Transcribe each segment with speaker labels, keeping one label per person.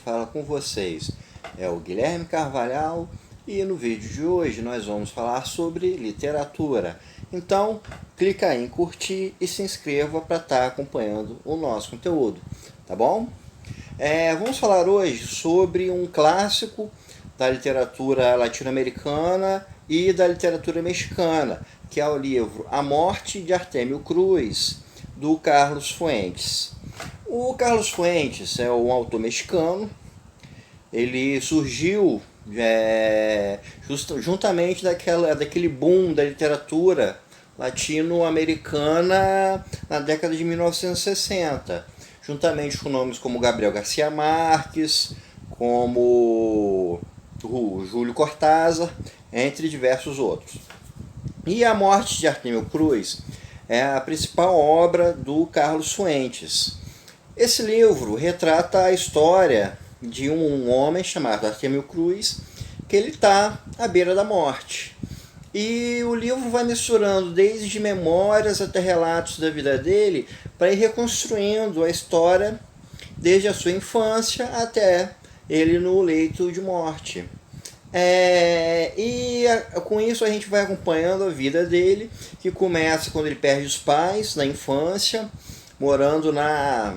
Speaker 1: fala com vocês é o Guilherme Carvalhal e no vídeo de hoje nós vamos falar sobre literatura. Então, clica aí em curtir e se inscreva para estar acompanhando o nosso conteúdo, tá bom? Vamos falar hoje sobre um clássico da literatura latino-americana e da literatura mexicana, que é o livro A Morte de Artemio Cruz, do Carlos Fuentes. O Carlos Fuentes é um autor mexicano. Ele surgiu juntamente daquele boom da literatura latino-americana na década de 1960, juntamente com nomes como Gabriel Garcia Marques, como o Júlio Cortázar, entre diversos outros. E A Morte de Artemio Cruz é a principal obra do Carlos Fuentes. Esse livro retrata a história de um homem chamado Artemio Cruz, que ele está à beira da morte. E o livro vai misturando desde memórias até relatos da vida dele, para ir reconstruindo a história desde a sua infância até ele no leito de morte. Com isso a gente vai acompanhando a vida dele, que começa quando ele perde os pais na infância, morando na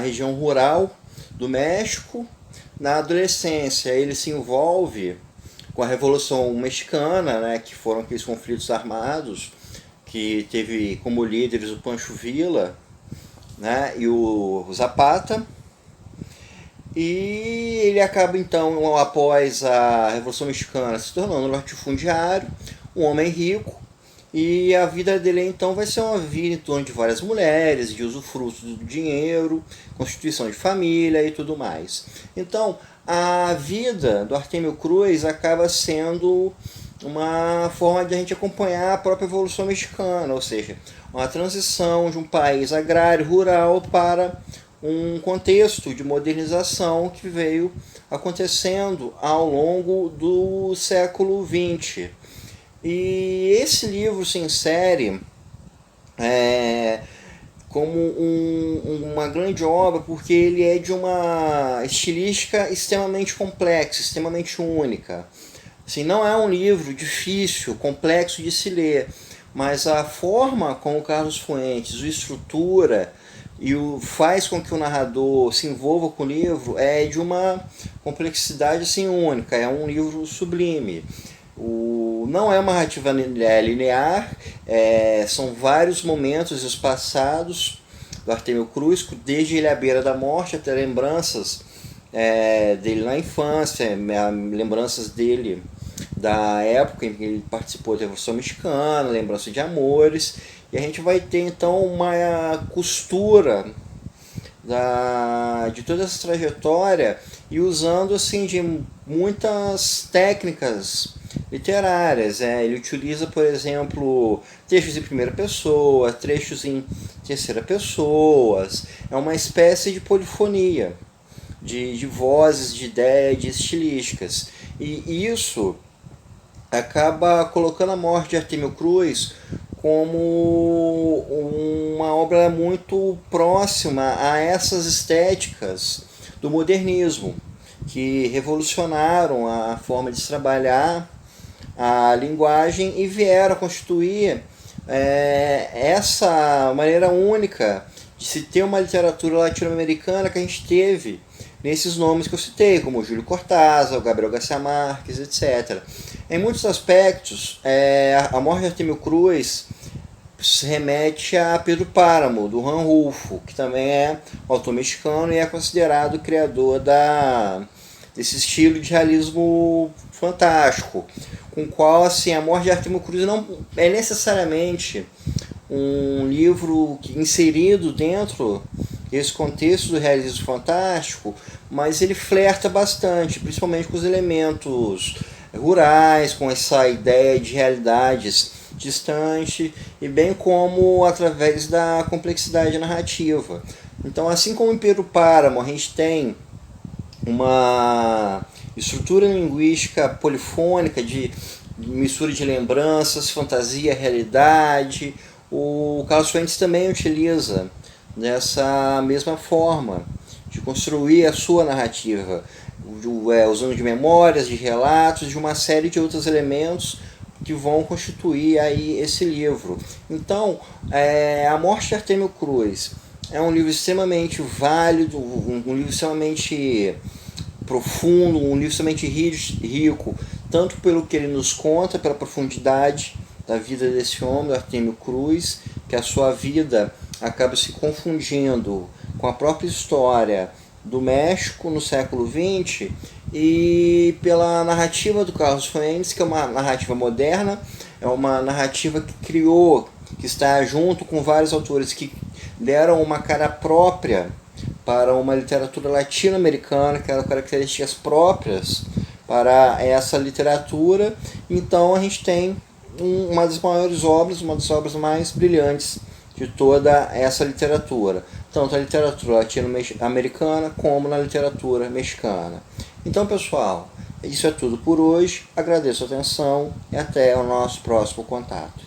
Speaker 1: região rural do México. Na adolescência ele se envolve com a Revolução Mexicana, né, que foram aqueles conflitos armados que teve como líderes o Pancho Villa, né, e o Zapata. E ele acaba então, após a Revolução Mexicana, se tornando um latifundiário, um homem rico, e a vida dele então vai ser uma vida em torno de várias mulheres, de usufruto do dinheiro, constituição de família e tudo mais. Então, a vida do Artemio Cruz acaba sendo uma forma de a gente acompanhar a própria Revolução Mexicana, ou seja, uma transição de um país agrário, rural, para um contexto de modernização que veio acontecendo ao longo do século XX. E esse livro se insere como uma grande obra porque ele é de uma estilística extremamente complexa, extremamente única. Assim, não é um livro difícil, complexo de se ler, mas a forma como o Carlos Fuentes o estrutura e faz com que o narrador se envolva com o livro é de uma complexidade assim, única, é um livro sublime. Não é uma narrativa linear, são vários momentos espaçados do Artemio Cruz, desde ele à beira da morte até lembranças dele na infância, lembranças dele da época em que ele participou da Revolução Mexicana, lembranças de amores, e a gente vai ter então uma costura de toda essa trajetória e usando assim de muitas técnicas literárias. Ele utiliza, por exemplo, trechos em primeira pessoa, trechos em terceira pessoa. É uma espécie de polifonia de vozes, de ideias, de estilísticas. E isso acaba colocando A Morte de Artemio Cruz como uma obra muito próxima a essas estéticas do modernismo, que revolucionaram a forma de se trabalhar a linguagem e vieram a constituir essa maneira única de se ter uma literatura latino-americana que a gente teve nesses nomes que eu citei, como Júlio Cortázar, o Gabriel Garcia Marques, etc. Em muitos aspectos, A Morte de Artemio Cruz se remete a Pedro Páramo, do Juan Rulfo, que também é um autor mexicano e é considerado o criador desse estilo de realismo fantástico, com o qual assim, A Morte de Artemio Cruz não é necessariamente um livro inserido dentro desse contexto do realismo fantástico, mas ele flerta bastante, principalmente com os elementos rurais, com essa ideia de realidades distante, e bem como através da complexidade narrativa. Então, assim como em Pedro Páramo a gente tem uma estrutura linguística polifônica de mistura de lembranças, fantasia, realidade, o Carlos Fuentes também utiliza dessa mesma forma de construir a sua narrativa, usando de memórias, de relatos, de uma série de outros elementos que vão constituir aí esse livro. Então, A Morte de Artêmio Cruz é um livro extremamente válido, um livro extremamente profundo, um livro extremamente rico, tanto pelo que ele nos conta, pela profundidade da vida desse homem, Artêmio Cruz, que a sua vida acaba se confundindo com a própria história do México no século XX, e pela narrativa do Carlos Fuentes, que é uma narrativa moderna, é uma narrativa que criou, que está junto com vários autores que deram uma cara própria para uma literatura latino-americana, que eram características próprias para essa literatura. Então a gente tem uma das maiores obras, uma das obras mais brilhantes de toda essa literatura, tanto a literatura latino-americana como na literatura mexicana. Então, pessoal, isso é tudo por hoje. Agradeço a atenção e até o nosso próximo contato.